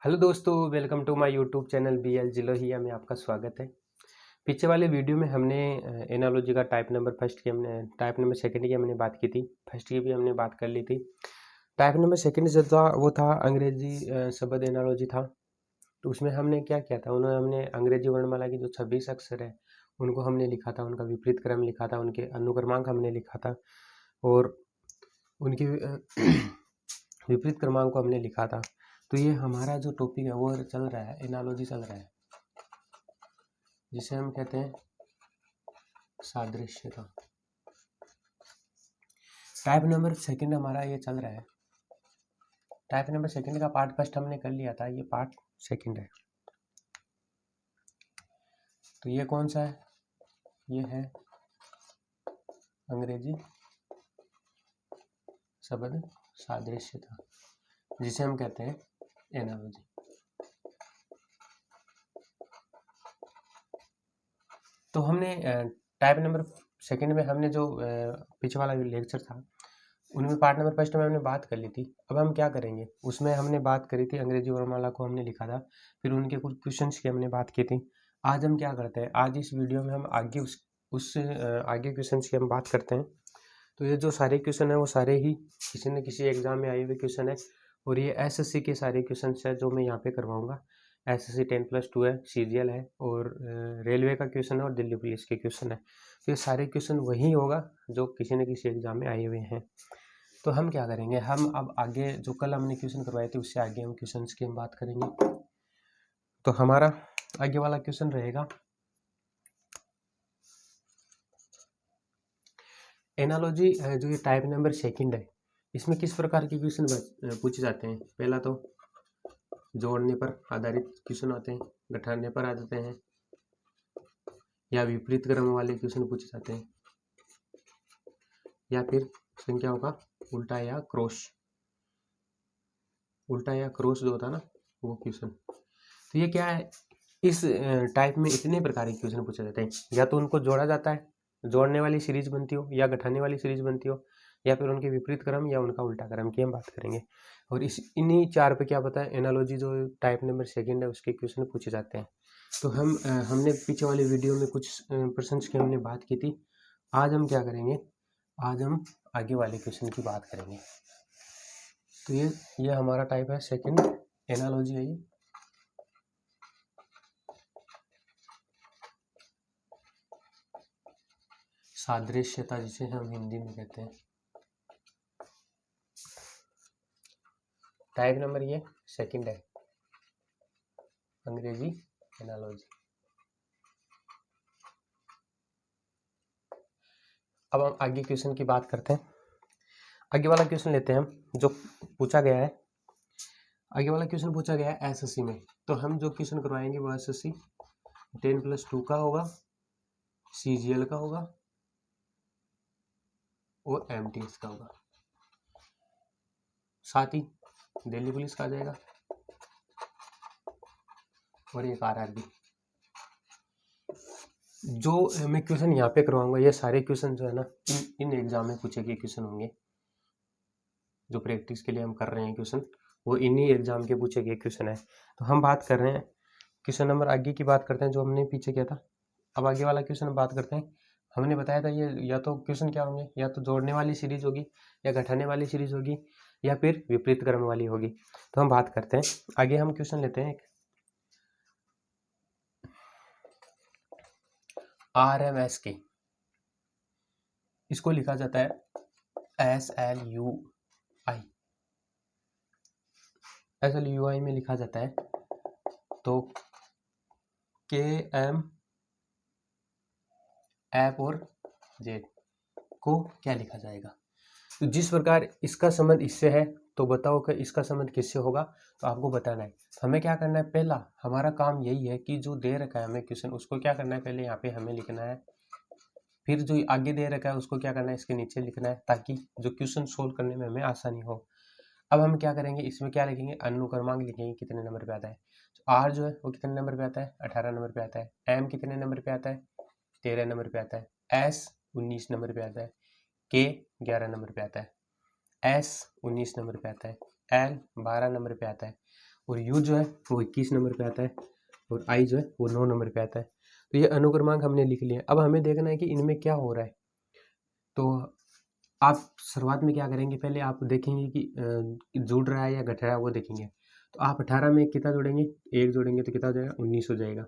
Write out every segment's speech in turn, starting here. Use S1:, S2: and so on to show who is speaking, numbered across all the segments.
S1: Hello दोस्तों, welcome to my YouTube channel BL Jilohiya में आपका स्वागत है। पीछे वाले वीडियो में हमने एनालॉजी का टाइप नंबर फर्स्ट की हमने टाइप नंबर सेकंड की हमने बात की थी। फर्स्ट की भी हमने बात कर ली थी। टाइप नंबर सेकंड जो था वो था अंग्रेजी शब्द एनालॉजी था। तो उसमें हमने क्या किया था, उन्होंने हमने अंग्रेजी वर्णमाला की जो 26 अक्षर है उनको हमने लिखा था, उनका विपरीत क्रम लिखा था, उनके अनुक्रमांक हमने लिखा था और उनके विपरीत क्रमांक को हमने लिखा था। तो ये हमारा जो टॉपिक है वो चल रहा है, एनालॉजी चल रहा है, जिसे हम कहते हैं सादृश्यता। टाइप नंबर सेकंड हमारा ये चल रहा है। टाइप नंबर सेकंड का पार्ट फर्स्ट हमने कर लिया था, ये पार्ट सेकंड है। तो ये कौन सा है? ये है अंग्रेजी शब्द सादृश्यता, जिसे हम कहते हैं एनालॉजी। तो हमने टाइप नंबर सेकंड में हमने जो पीछे वाला लेक्चर था उनमें पार्ट नंबर फर्स्ट में हमने बात कर ली थी। अब हम क्या करेंगे, उसमें हमने बात करी थी अंग्रेजी वर्णमाला को हमने लिखा था, फिर उनके कुछ क्वेश्चंस की हमने बात की थी। आज हम क्या करते हैं, आज इस वीडियो में हम आगे उस आगे क्वेश्चंस की हम बात करते हैं। तो ये जो सारे क्वेश्चन है वो सारे ही किसी न किसी एग्जाम में आए हुए क्वेश्चन है और ये SSC के सारे क्वेश्चन है जो मैं यहाँ पे करवाऊंगा। SSC 10+2 है, CGL है और रेलवे का क्वेश्चन है और दिल्ली पुलिस के क्वेश्चन है। तो ये सारे क्वेश्चन वही होगा जो किसी न किसी एग्जाम में आए हुए हैं। तो हम क्या करेंगे, हम अब आगे जो कल हमने क्वेश्चन करवाए थे उससे आगे हम क्वेश्चंस की हम बात करेंगे। तो हमारा आगे वाला क्वेश्चन रहेगा एनालॉजी, जो ये टाइप नंबर सेकंड है, इसमें किस प्रकार के क्वेश्चन पूछे जाते हैं। पहला तो जोड़ने पर आधारित क्वेश्चन आते हैं, घटाने पर आ जाते हैं, या विपरीत क्रम वाले क्वेश्चन पूछे जाते हैं, या फिर संख्याओं का उल्टा या क्रॉस, उल्टा या क्रॉस जो होता है ना वो क्वेश्चन। तो ये क्या है, इस टाइप में इतने प्रकार के क्वेश्चन पूछे जाते हैं। या तो उनको जोड़ा जाता है, जोड़ने वाली सीरीज बनती हो, या घटाने वाली सीरीज बनती हो, या फिर उनके विपरीत क्रम या उनका उल्टा क्रम की हम बात करेंगे। और इस इन्हीं चार पे क्या पता है, एनालॉजी जो टाइप नंबर सेकंड है उसके क्वेश्चन पूछे जाते हैं। तो हमने पीछे वाले वीडियो में कुछ प्रश्न की हमने बात की थी। आज हम क्या करेंगे, आज हम आगे वाले क्वेश्चन की बात करेंगे। तो ये हमारा टाइप है सेकंड, एनालॉजी है ये। सादृश्यता जिसे हम हिंदी में कहते हैं। टाइप नंबर ये सेकंड है, अंग्रेजी एनालॉजी। अब हम आगे क्वेश्चन की बात करते हैं। आगे वाला क्वेश्चन लेते हैं हम, जो पूछा गया है। आगे वाला क्वेश्चन पूछा गया है SSC में। तो हम जो क्वेश्चन करवाएंगे वो SSC 10+2 का होगा, CGL का होगा और MTS का होगा, साथ ही दिल्ली पुलिस का आ जाएगा और एक RRB। जो मैं क्वेश्चन यहाँ पे करवाऊंगा ये सारे क्वेश्चन जो है ना इन एग्जाम में पूछे गए क्वेश्चन होंगे। जो प्रैक्टिस के लिए हम कर रहे हैं क्वेश्चन वो इन्हीं एग्जाम के पूछे गए क्वेश्चन है। तो हम बात कर रहे हैं क्वेश्चन नंबर आगे की बात करते हैं जो हमने पीछे किया था। अब आगे वाला क्वेश्चन बात करते हैं। हमने बताया था ये या तो क्वेश्चन क्या होंगे, या तो जोड़ने वाली सीरीज होगी, या घटाने वाली सीरीज होगी, या फिर विपरीत क्रम वाली होगी। तो हम बात करते हैं आगे, हम क्वेश्चन लेते हैं RMS की। इसको लिखा जाता है SLUI, SLUI में लिखा जाता है। तो KM F और Z को क्या लिखा जाएगा। तो जिस प्रकार इसका संबंध इससे है तो बताओ कि इसका संबंध किससे होगा, तो आपको बताना है। तो हमें क्या करना है, पहला हमारा काम यही है कि जो दे रखा है हमें क्वेश्चन उसको क्या करना है, पहले यहाँ पे हमें लिखना है, फिर जो आगे दे रखा है उसको क्या करना है, इसके नीचे लिखना है, ताकि जो क्वेश्चन सोल्व करने में हमें आसानी हो। अब हम क्या करेंगे, इसमें क्या लिखेंगे, अनुक्रमांक लिखेंगे कितने नंबर पे आता है। तो R जो है वो कितने नंबर पे आता है, 18 नंबर पे आता है। M कितने नंबर पे आता है, 13 नंबर पे आता है। S 19 नंबर पे आता है। K 11 नंबर पे आता है। S 19 नंबर पे आता है। L 12 नंबर पे आता है। और यू जो है वो 21 नंबर पे आता है और आई जो है वो 9 नंबर पे आता है। तो ये अनुक्रमांक हमने लिख लिए। अब हमें देखना है कि इनमें क्या हो रहा है। तो आप शुरुआत में क्या करेंगे, पहले आप देखेंगे कि जुड़ रहा है या घट रहा है, वो देखेंगे। तो आप 18 में कितना जोड़ेंगे, 1 जोड़ेंगे तो कितना हो जाएगा, 19 हो जाएगा।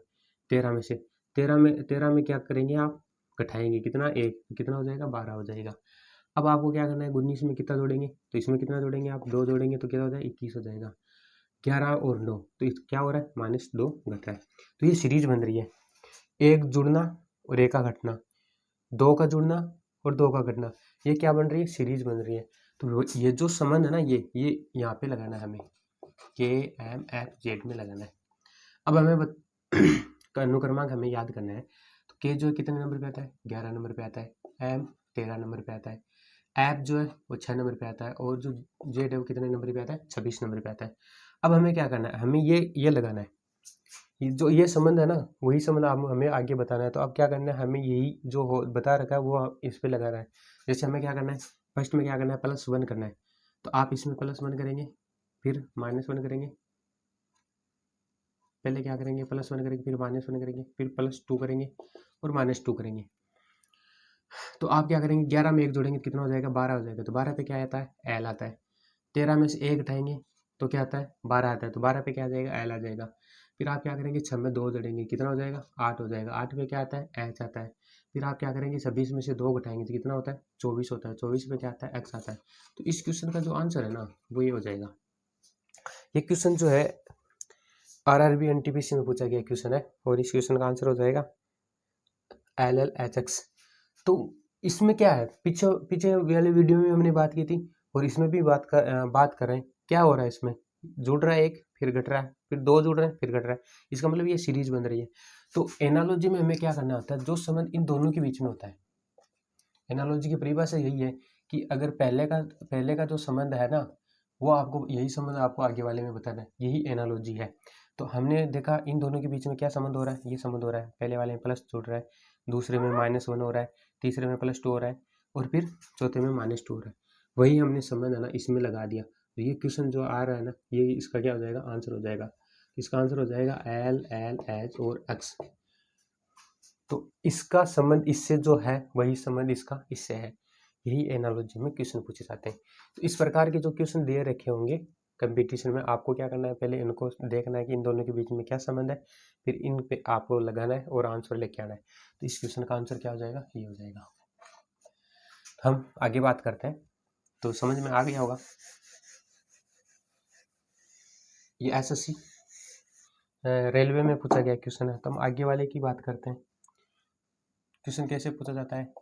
S1: 13 में से 13 में क्या करेंगे, आप घटाएंगे कितना, 1, कितना हो जाएगा, 12 हो जाएगा। अब आपको क्या करना है, 19 में कितना जोड़ेंगे, तो इसमें कितना जोड़ेंगे आप, 2 जोड़ेंगे तो कितना हो जाएगा, 21 हो जाएगा। 11 और 9 तो क्या हो रहा है, -2 घट रहा है। तो ये सीरीज बन रही है, 1 जुड़ना और 1 का घटना, 2 का जुड़ना और 2 का घटना, ये क्या बन रही है, सीरीज बन रही है। तो ये जो संबंध है ना, ये यहाँ पे लगाना है हमें, KMFZ में लगाना है। अब हमें अनुक्रमांक हमें याद करना है। तो K जो है कितने नंबर पे आता है, 11 नंबर पे आता है। M 13 नंबर पे आता है। F जो है वो 6 नंबर पे आता है और जो Z है वो कितने नंबर पे आता है, 26 नंबर पे आता है। अब हमें क्या करना है, हमें ये लगाना है, जो ये संबंध है ना, वही संबंध हमें आगे बताना है। तो अब क्या करना है, हमें यही जो हो बता रखा है वो इस पे लगाना है। जैसे हमें क्या करना है, फर्स्ट में क्या करना है, +1 करना है। तो आप इसमें +1 करेंगे, फिर -1 करेंगे, पहले क्या करेंगे, +1 करेंगे, फिर -1 करेंगे, फिर +2 करेंगे और -2 करेंगे। तो आप क्या करेंगे, 11 में 1 जोड़ेंगे कितना हो जाएगा, 12 हो जाएगा। तो 12 पे क्या आता है, L आता है। 13 में से 1 घटाएंगे तो क्या आता है, 12 आता है। तो 12 पे क्या आ जाएगा, L आ जाएगा। फिर आप क्या करेंगे, 6 में 2 जोड़ेंगे कितना हो जाएगा, 8 हो जाएगा। 8 पे क्या आता है, H आता है। फिर आप क्या करेंगे, 26 में से 2 घटाएंगे तो कितना होता है, 24 होता है। 24 पे क्या आता है, X आता है। तो इस क्वेश्चन का जो आंसर है ना, वो ये हो जाएगा। ये क्वेश्चन जो है RRB NTPC में पूछा गया क्वेश्चन है और इस क्वेश्चन का आंसर हो जाएगा LLHX। तो इसमें क्या है, पीछे पीछे वाले वीडियो में हमने बात की थी और इसमें भी बात कर रहे हैं। क्या हो रहा है, इसमें जुड़ रहा है 1 फिर घट रहा है, फिर 2 जुड़ रहे हैं फिर घट रहा है। इसका मतलब ये सीरीज बन रही है। तो एनालॉजी में हमें क्या करना होता है, जो संबंध इन दोनों के बीच में होता है। एनालॉजी की परिभाषा यही है कि अगर पहले का जो संबंध है ना, वो आपको यही संबंध आपको आगे वाले में बताना है, यही एनालॉजी है। तो हमने देखा इन दोनों के बीच में क्या संबंध हो रहा है, ये संबंध हो रहा है। पहले वाले में प्लस जुड़ रहा है, दूसरे में -1 हो रहा है, तीसरे में +2 हो रहा है और फिर चौथे में -2 हो रहा है। वही हमने संबंध है ना इसमें लगा दिया। तो ये क्वेश्चन जो आ रहा है ना, ये इसका क्या हो जाएगा, आंसर हो जाएगा। इसका आंसर हो जाएगा LLH और X। तो इसका संबंध इससे जो है वही संबंध इसका इससे है। यही एनालॉजी में क्वेश्चन पूछे जाते हैं। तो इस प्रकार के जो क्वेश्चन दे रखे होंगे कंपटीशन में, आपको क्या करना है, पहले इनको देखना है कि इन दोनों के बीच में क्या संबंध है, फिर इन पे आपको लगाना है और आंसर लेके आना है। तो इस क्वेश्चन का आंसर क्या हो जाएगा, ये हो जाएगा। हम आगे बात करते हैं। तो समझ में आ गया होगा। ये SSC रेलवे में पूछा गया क्वेश्चन है। तो हम आगे वाले की बात करते हैं। क्वेश्चन कैसे पूछा जाता है,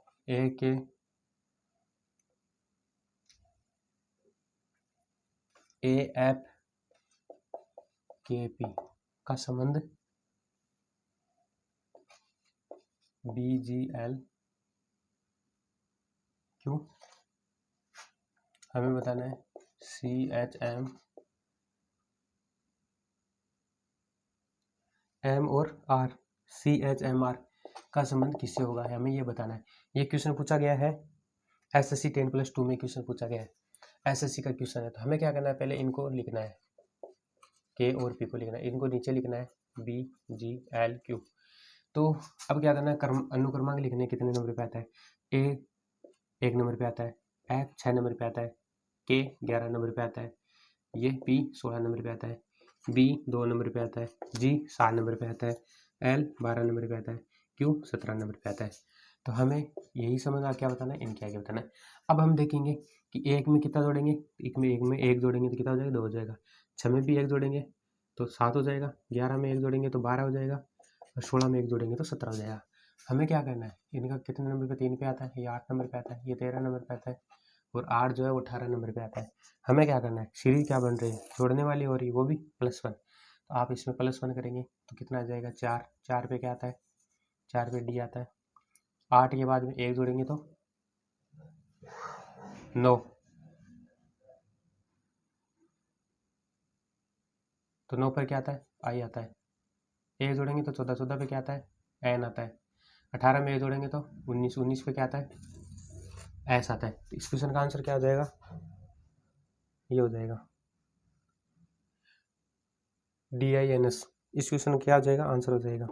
S1: AFKP का संबंध BGLQ, हमें बताना है CHM M और R, CHMR का संबंध किससे होगा, हमें ये बताना है। ये क्वेश्चन पूछा गया है SSC 10+2 में क्वेश्चन पूछा गया है। SSC का क्वेश्चन है। तो हमें क्या करना है, पहले इनको लिखना है, K और P को लिखना है, इनको नीचे लिखना है BGLQ। तो अब क्या करना है, अनुक्रमांक लिखने कितने नंबर पे आता है, A 1 नंबर पे आता है, F 6 नंबर पे आता है, K 11 नंबर पे आता है, ये P 16 नंबर पे आता है, B 2 नंबर पे आता है, G 7 नंबर पे आता है, L 12 नंबर पे आता है, Q 17 नंबर पे आता है। तो हमें यही समझ क्या बताना है, इनके आगे बताना है। अब हम देखेंगे कि 1 में कितना जोड़ेंगे, एक में 1 जोड़ेंगे तो कितना हो जाएगा, 2 हो जाएगा। 6 में भी 1 जोड़ेंगे तो 7 हो जाएगा। 11 में 1 जोड़ेंगे तो 12 हो जाएगा और 16 में 1 जोड़ेंगे तो 17 हो जाएगा। हमें क्या करना है, इनका कितने नंबर पे, 3 पे आता है, ये 8 नंबर पे आता है, ये 13 नंबर पे आता है और 8 जो है वो 18 नंबर पे आता है। हमें क्या करना है, सीरीज क्या बन रही है, जोड़ने वाली हो रही है, वो भी +1। तो आप इसमें +1 करेंगे तो कितना आ जाएगा, 4। 4 पे क्या आता है, 4 पे D आता है। 8 के बाद में 1 जोड़ेंगे तो 9, तो 9 पर क्या आता है, I आता है। 1 जोड़ेंगे तो 14, 14 पे क्या आता है, N आता है। 18 में 1 जोड़ेंगे तो 19, 19 पे क्या आता है, S आता है। तो इस क्वेश्चन का आंसर क्या हो जाएगा, ये हो जाएगा। DINS। इस क्वेश्चन क्या हो जाएगा, आंसर हो जाएगा।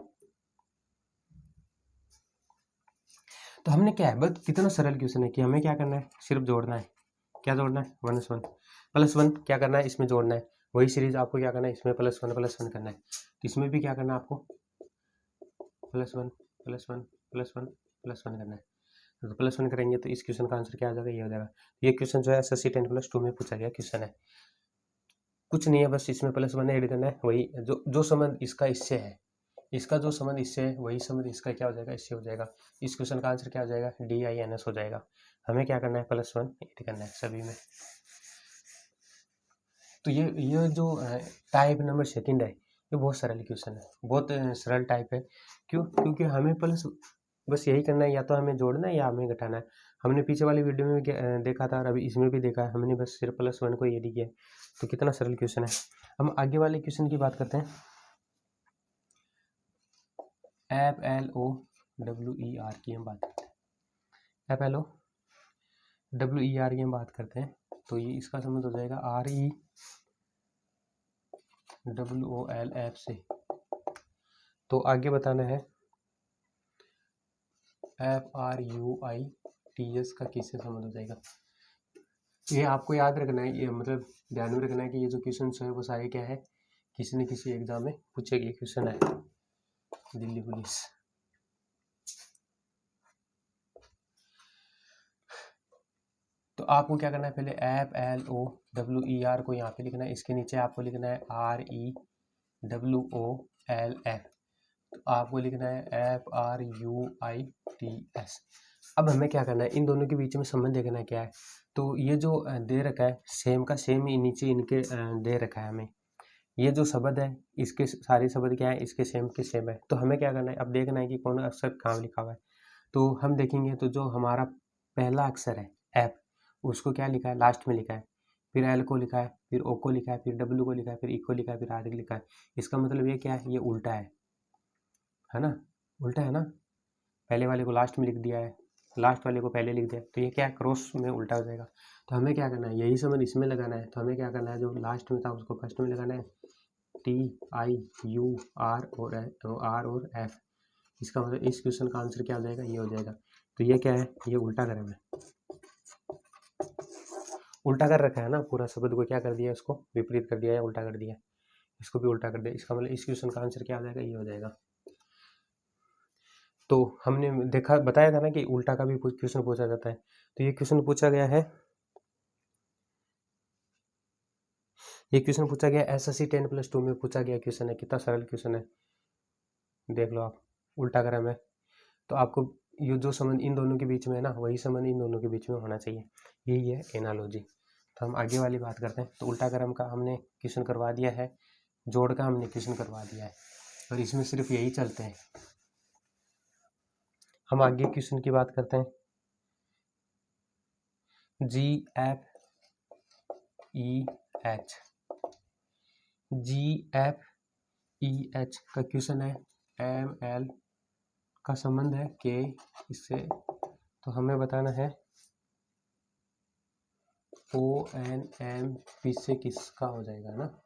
S1: तो हमने क्या है, बस कितना सरल क्वेश्चन है कि हमें क्या करना है, सिर्फ जोड़ना है। क्या जोड़ना है, 1+1 +1 क्या करना है, इसमें जोड़ना है। वही सीरीज आपको क्या करना है, इसमें +1 करना है। तो इसमें भी क्या करना है आपको, +1 +1 +1 +1 करना है। तो +1 करेंगे तो इस क्वेश्चन का आंसर क्या आ जाएगा, ये हो जाएगा। ये क्वेश्चन जो है SSC 10+2 में पूछा गया क्वेश्चन है। कुछ नहीं है, बस इसमें +1 ऐड करना है। वही जो संबंध इसका इससे है, इसका जो संबंध इससे है, वही संबंध इसका क्या हो जाएगा, इससे हो जाएगा। इस क्वेश्चन का आंसर क्या हो जाएगा, DINS हो जाएगा। हमें क्या करना है, +1 ऐड करना है सभी में। तो ये जो टाइप नंबर सेकंड है, ये बहुत सरल क्वेश्चन है, बहुत सरल टाइप है। क्यों, क्योंकि हमें बस यही करना है, या तो हमें जोड़ना है या हमें घटाना है। हमने पीछे वाली वीडियो में भी देखा था और अभी इसमें भी देखा है, हमने बस सिर्फ +1 को ऐड किया है। तो कितना सरल क्वेश्चन है। हम आगे वाले क्वेश्चन की बात करते हैं। FLOWER की हम बात करते हैं। FLOWER की हम बात करते हैं, तो ये इसका संबंध हो जाएगा REWOLF से। तो आगे बताना है FRUITS का किससे संबंध हो जाएगा। ये आपको याद रखना है, ये मतलब ध्यान में रखना है कि ये जो क्वेश्चन है वो सारे क्या है, किसी न किसी एग्जाम में पूछे गए क्वेश्चन है। दिल्ली पुलिस। तो आपको क्या करना है, पहले FLOWER को यहाँ पे लिखना है, इसके नीचे आपको लिखना है REWOLF। तो आपको लिखना है FRUITS। अब हमें क्या करना है, इन दोनों के बीच में संबंध देखना है क्या है। तो ये जो दे रखा है सेम का सेम ही नीचे इनके दे रखा है हमें। ये जो शब्द है, इसके सारे शब्द क्या है, इसके सेम के सेम है। तो हमें क्या करना है, अब देखना है कि कौन अक्षर कहाँ लिखा हुआ है। तो हम देखेंगे, तो जो हमारा पहला अक्षर है एफ, उसको क्या लिखा है, लास्ट में लिखा है। फिर एल को लिखा है, फिर ओ को लिखा है, फिर डब्ल्यू को लिखा है, फिर ई को लिखा है, फिर आर को लिखा है। इसका मतलब ये क्या है, ये उल्टा है ना, उल्टा है ना। पहले वाले को लास्ट में लिख दिया है, लास्ट वाले को पहले लिख दिया, तो ये क्या है, क्रॉस में उल्टा हो जाएगा। तो हमें क्या करना है, यही समझ इसमें लगाना है। तो हमें क्या करना है, जो लास्ट में था उसको फर्स्ट में लगाना है, TIUR और F। इसका मतलब इस क्वेश्चन का आंसर क्या हो जाएगा, ये हो जाएगा। तो ये क्या है, ये उल्टा करें है, उल्टा कर रखा है ना, पूरा शब्द को क्या कर दिया, इसको विपरीत कर दिया या उल्टा कर दिया, इसको भी उल्टा कर दिया। इसका मतलब इस क्वेश्चन का आंसर क्या हो जाएगा, ये हो जाएगा। तो हमने देखा, बताया था ना कि उल्टा का भी कुछ क्वेश्चन पूछा जाता है। तो ये क्वेश्चन पूछा गया है, ये क्वेश्चन पूछा गया SSC 10+2 में पूछा गया क्वेश्चन है। कितना सरल क्वेश्चन है, देख लो आप, उल्टा क्रम है। तो आपको ये जो संबंध इन दोनों के बीच में है ना, वही संबंध इन दोनों के बीच में होना चाहिए, यही है एनालॉजी। तो हम आगे वाली बात करते हैं। तो उल्टा क्रम का हमने क्वेश्चन करवा दिया है, जोड़ का हमने क्वेश्चन करवा दिया है, और इसमें सिर्फ यही चलते हैं। हम आगे क्वेश्चन की बात करते हैं। GFEH का क्वेश्चन है, ML का संबंध है K इससे, तो हमें बताना है ONM से किसका हो जाएगा ना।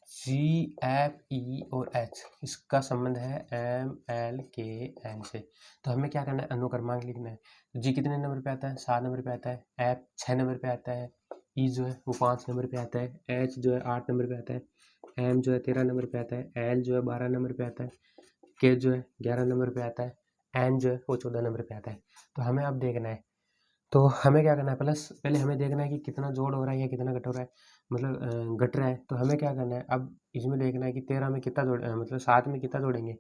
S1: GFE और H, इसका संबंध है MLKN से। तो हमें क्या करना है, अनुक्रमांक लिखना है। G कितने नंबर पे आता है, 7 नंबर पे आता है, F 6 नंबर पे आता है, E जो है वो 5 नंबर पे आता है, H जो है 8 नंबर पे आता है, M जो है 13 नंबर पे आता है, L जो है 12 नंबर पे आता है, K जो है 11 नंबर पे आता है, N जो है वो 14 नंबर पे आता है। तो हमें अब देखना है, तो हमें क्या करना है, प्लस पहले हमें देखना है कि कितना जोड़ हो रहा है या कितना घट हो रहा है, मतलब घट रहा है। तो हमें क्या करना है, अब इसमें देखना है कि 13 में कितना मतलब 7 में कितना जोड़ेंगे।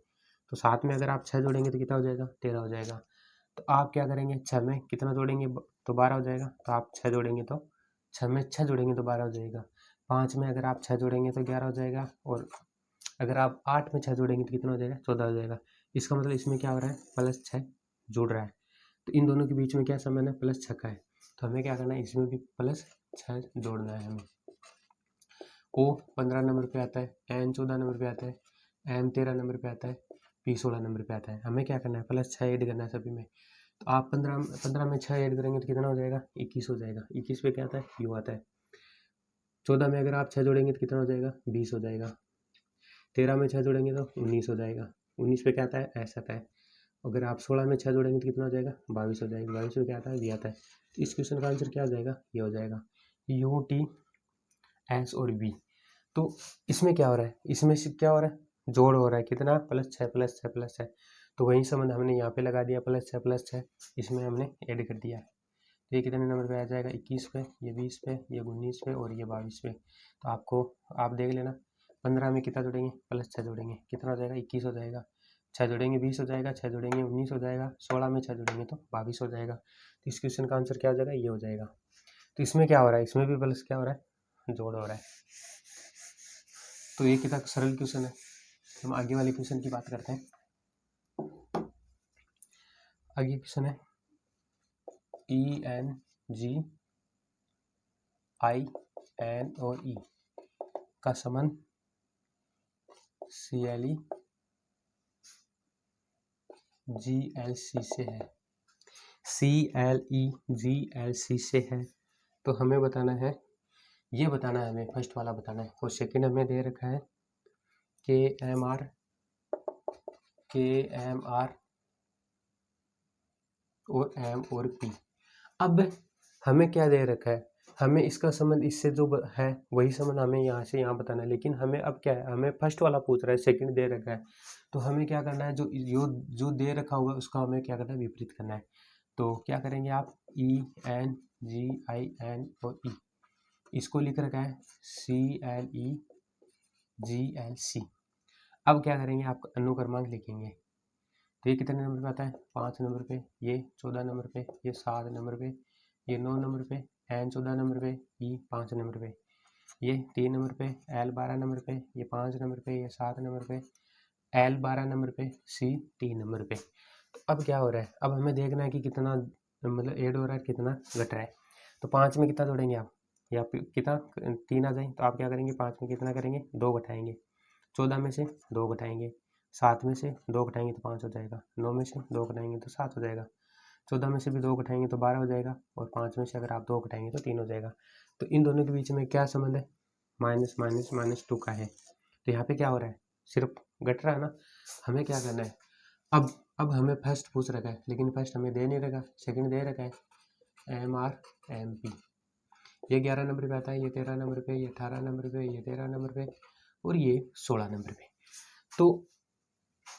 S1: तो 7 में अगर आप 6 जोड़ेंगे तो कितना हो जाएगा, 13 हो जाएगा। तो आप क्या करेंगे, 6 में कितना जोड़ेंगे तो 12 हो जाएगा। तो आप 6 जोड़ेंगे तो 6 में 6 जोड़ेंगे तो 12 हो जाएगा। 5 में अगर आप 6 जोड़ेंगे तो 11 हो जाएगा, और अगर आप 8 में 6 जोड़ेंगे तो कितना हो जाएगा, 14 हो जाएगा। इसका मतलब इसमें क्या हो रहा है, +6 जुड़ रहा है। तो इन दोनों के बीच में क्या संबंध है, +6 का है। तो हमें क्या करना है, इसमें भी +6 जोड़ना है हमें। O 15 नंबर पे आता है, N 14 नंबर पे आता है, M 13 नंबर पे आता है, P 16 नंबर पे आता है। हमें क्या करना है, +6 ऐड करना है सभी में। तो आप 15 में 6 ऐड करेंगे तो कितना हो जाएगा, 21 हो जाएगा। 21 पे क्या आता है, यू आता है। 14 में अगर आप 6 जोड़ेंगे तो कितना हो जाएगा, 20 हो जाएगा। 13 में 6 जोड़ेंगे तो 19 हो जाएगा। 19 पे क्या आता है, एस आता है। अगर आप 16 में 6 जोड़ेंगे तो कितना हो जाएगा, 22 हो जाएगा। 22 में क्या आता है, वी आता है। तो इस क्वेश्चन का आंसर क्या हो जाएगा, ये हो जाएगा, यू टी एस और वी। तो इसमें क्या हो रहा है, इसमें से क्या हो रहा है, जोड़ हो रहा है, कितना, +6 +6 +6। तो वही संबंध हमने यहाँ पे लगा दिया, +6 +6, इसमें हमने ऐड कर दिया। तो ये कितने नंबर पे आ जाएगा, 21 पे, ये 20 पे, ये 19 पे और ये 22 पे। तो आपको आप देख लेना, 15 में कितना जोड़ेंगे, +6 जोड़ेंगे, कितना हो जाएगा, 21 हो जाएगा। 6 जोड़ेंगे 20 हो जाएगा, 6 जोड़ेंगे 19 हो जाएगा, 16 में 6 जोड़ेंगे तो 22 हो जाएगा। तो इस क्वेश्चन का आंसर क्या हो जाएगा, ये हो जाएगा। तो इसमें क्या हो रहा है, इसमें भी प्लस क्या हो रहा है, जोड़ हो रहा है। तो ये कितना सरल क्वेश्चन है। हम आगे वाले क्वेश्चन की बात करते हैं। आगे क्वेश्चन है ENGIN और E का संबंध CLE GLC से है। CLE GLC से है। तो हमें बताना है, ये बताना है हमें, फर्स्ट वाला बताना है। और सेकंड हमें दे रखा है KMR और M और P। अब हमें क्या दे रखा है, हमें इसका संबंध इससे जो है वही संबंध हमें यहाँ से यहाँ बताना है। लेकिन हमें अब क्या है, हमें फर्स्ट वाला पूछ रहा है, सेकंड दे रखा है। तो हमें क्या करना है, जो दे रखा होगा उसका हमें क्या करना है, विपरीत करना है। तो क्या करेंगे आप, ENGIN और E, इसको लिख रखा है CLE GLC। अब क्या करेंगे, आप अनुक्रमांक लिखेंगे। तो ये कितने नंबर पे आता है, 5 नंबर पे, ये 14 नंबर पे, ये 7 नंबर पे, ये 9 नंबर पे, N 14 नंबर पे, E 5 नंबर पे, ये 3 नंबर पे, L 12 नंबर पे, ये 5 नंबर पे, ये 7 नंबर पे, L 12 नंबर पे, C 3 नंबर पे। तो अब क्या हो रहा है, अब हमें देखना है कि कितना मतलब ऐड हो रहा है, कितना घट रहा है। तो 5 में कितना जोड़ेंगे आप, या कितना 3 आ जाए तो आप क्या करेंगे, 5 में कितना करेंगे, 2 घटाएंगे। 14 में से 2 घटाएंगे, 7 में से 2 घटाएंगे तो 5 हो जाएगा। 9 में से 2 घटाएंगे तो 7 हो जाएगा। 14 में से भी 2 घटाएंगे तो 12 हो जाएगा। और 5 में से अगर आप 2 घटाएंगे तो 3 हो जाएगा। तो इन दोनों के बीच में क्या संबंध है, माइनस माइनस -2 का है। तो यहाँ पे क्या हो रहा है, सिर्फ घट रहा है ना। हमें क्या करना है, अब हमें फर्स्ट पूछ रखा है, लेकिन फर्स्ट हमें दे नहीं रखा, सेकंड दे रखा है MR MP। ये 11 नंबर पे आता है, ये 13 नंबर पे, ये 18 नंबर पे, ये 13 नंबर पे और ये 16 नंबर पे। तो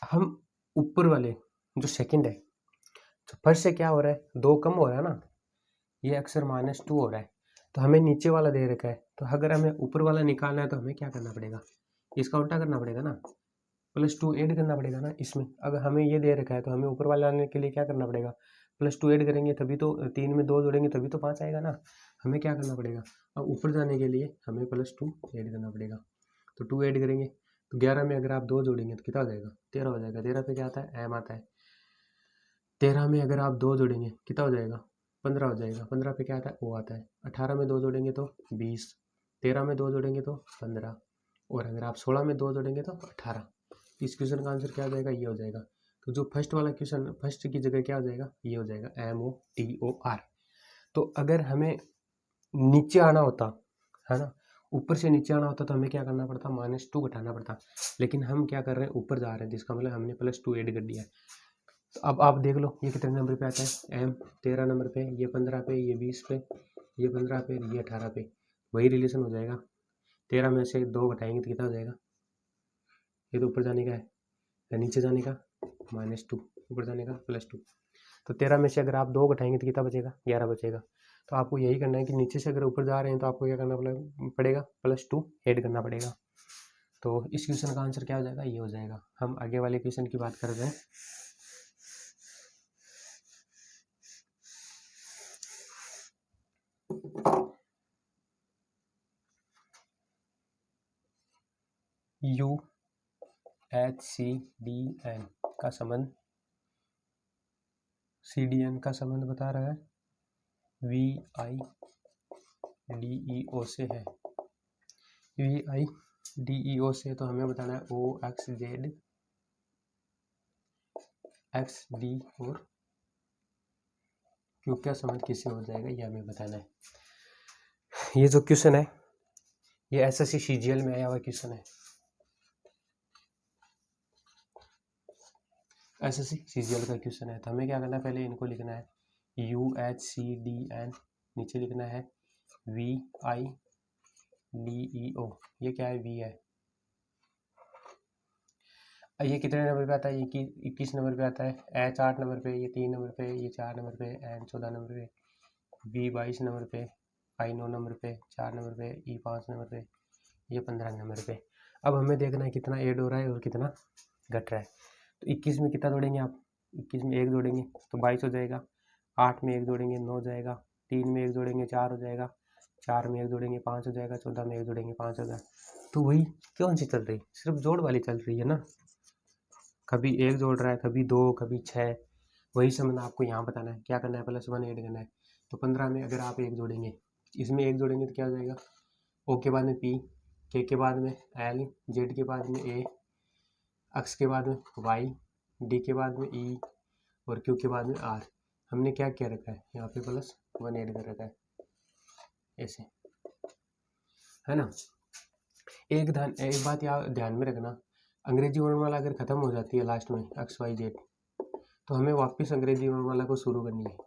S1: हम ऊपर वाले जो सेकंड है, तो फर्स्ट से क्या हो रहा है, 2 कम हो रहा है ना, ये अक्सर -2 हो रहा है। तो हमें नीचे वाला दे रखा है, तो अगर हमें ऊपर वाला निकालना है तो हमें क्या करना पड़ेगा, इसका उल्टा करना पड़ेगा ना, +2 ऐड करना पड़ेगा ना इसमें। अगर हमें ये दे रखा है तो हमें ऊपर वाला लाने के लिए क्या करना पड़ेगा, +2 ऐड करेंगे तभी तो, 3 में 2 जोड़ेंगे तभी तो 5 आएगा ना। हमें क्या करना पड़ेगा, अब ऊपर जाने के लिए हमें +2 ऐड करना पड़ेगा। तो 2 ऐड करेंगे तो 11 में अगर आप 2 जोड़ेंगे तो कितना हो जाएगा, 13 हो जाएगा। 13 पे क्या आता है, M आता है। 13 में अगर आप 2 जोड़ेंगे कितना हो जाएगा, 15 हो जाएगा। 15 पे क्या आता है, O आता है। 18 में 2 जोड़ेंगे तो 20, 13 में 2 जोड़ेंगे तो 15, और अगर आप 16 में 2 जोड़ेंगे तो 18। इस क्वेश्चन का आंसर क्या हो जाएगा, ये हो जाएगा। तो जो फर्स्ट वाला क्वेश्चन, फर्स्ट की जगह क्या हो जाएगा, ये हो जाएगा MOTOR। तो अगर हमें नीचे आना होता है ना, ऊपर से नीचे आना होता तो हमें क्या करना पड़ता, -2 घटाना पड़ता। लेकिन हम क्या कर रहे हैं, ऊपर जा रहे हैं, जिसका मतलब हमने +2 ऐड कर दिया है। तो अब आप देख लो ये कितने नंबर पे आता है, M 13 नंबर पे, ये 15 पे, ये 20 पे, ये 15 पे, ये 18 पे। वही रिलेशन हो जाएगा। 13 में से 2 घटाएंगे तो कितना हो जाएगा, ये तो ऊपर जाने का है, या नीचे जाने का -2, ऊपर जाने का +2। तो 13 में से अगर आप 2 घटाएंगे तो कितना बचेगा, 11 बचेगा। तो आपको यही करना है कि नीचे से अगर ऊपर जा रहे हैं तो आपको क्या करना पड़ेगा, +2 ऐड करना पड़ेगा। तो इस क्वेश्चन का आंसर क्या हो जाएगा, ये हो जाएगा। हम आगे वाले क्वेश्चन की बात कर रहे हैं। UHCDN का संबंध, CDN का संबंध बता रहा है VIDEO से है। VIDEO से तो हमें बताना है OXZ XD और क्यू का संबंध किससे हो जाएगा ये हमें बताना है। ये जो क्वेश्चन है ये एसएससी सीजीएल में आया हुआ क्वेश्चन है, एसएससी सीजीएल का क्वेश्चन है। तो हमें क्या करना है, पहले इनको लिखना है UHCDN, नीचे लिखना है VIDEO। ये क्या है, वी है। ये कितने नंबर पे आता है, 21 नंबर पे आता है, H 8 नंबर पे, ये 3 नंबर पे, ये 4 नंबर पे, N 14 नंबर पे, V 22 नंबर पे, I 9 नंबर पे, 4 नंबर पे, E 5 नंबर पे, ये 15 नंबर पे। अब हमें देखना है कितना ऐड हो रहा है और कितना घट रहा है। तो 21 में कितना जोड़ेंगे आप, 21 में 1 जोड़ेंगे तो 22 हो जाएगा, 8 में 1 जोड़ेंगे 9 हो जाएगा, 3 में 1 जोड़ेंगे 4 हो जाएगा, 4 में 1 जोड़ेंगे 5 हो जाएगा, 14 में 1 जोड़ेंगे 5 हो जाएगा। तो वही कौन सी चल रही, सिर्फ जोड़ वाली चल रही है ना, कभी 1 जोड़ रहा है, कभी 2, कभी 6। वही संबंध आपको यहाँ बताना है, क्या करना है, +1 ऐड करना है। तो 15 में अगर आप 1 जोड़ेंगे, इसमें 1 जोड़ेंगे तो क्या हो जाएगा, O के बाद में P, K के बाद में L, Z के बाद में A, X के बाद में Y, D के बाद में E और Q के बाद में R। हमने क्या क्या रखा है, यहाँ पे +1 ऐड कर रखा है, ऐसे है ना। एक बात यहाँ ध्यान में रखना, अंग्रेजी वर्णमाला अगर खत्म हो जाती है लास्ट में XYZ, तो हमें वापस अंग्रेजी वर्णमाला को शुरू करनी है।